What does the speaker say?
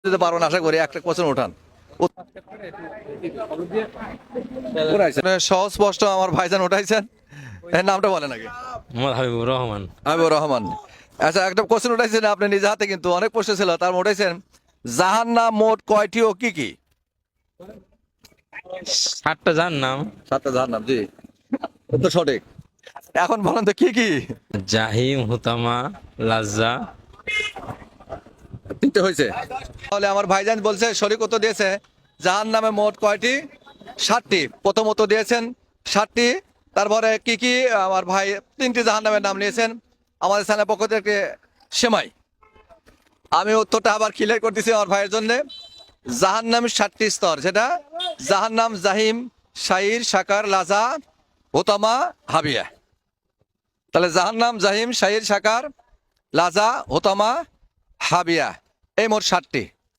দিতে পারবো না আশা করি। একটা কোশ্চেন ওঠান। সহজ স্পষ্ট আমার ভাইজান উঠাইছেন। এর নামটা বলেন আগে। মোহাম্মদ হাবিবুর রহমান। হাবিবুর রহমান। আচ্ছা, একটা কোশ্চেন উঠাইছেন আপনি নিজে হাতে, কিন্তু অনেক প্রশ্ন ছিল তার উঠাইছেন। জাহান্নাম মোট কয়টি ও কি কি? 7টা যার নাম। 7টা জাহান্নাম, জি উত্তর সঠিক। এখন বলেন তো কি কি? জাহিম, হুতামা, লাজ্জা। 3টে হয়েছে। তাহলে আমার ভাইজান বলছে, সঠিক উত্তর দিয়েছে জাহান্নামে মোট কয়টি? 7টি। প্রথম উত্তর দিয়েছেন 7টি। তারপরে কি কি আমার ভাই 3টি জাহান্নামের নাম নিয়েছেন। আমাদের চ্যানেলের পক্ষ থেকে সেমাই। আমি উত্তরটা আবার ক্লিয়ার করতেছি আমার ভাইয়ের জন্য। জাহান্নাম 7টি স্তর, যেটা জাহান্নাম, জাহিম, সাইর, সাকার, লাজা, হোতামা, হাবিয়া। তাহলে জাহান্নাম, জাহিম, সাইর, সাকার, লাজা, হোতামা, হাবিয়া, এই মোট 7টি।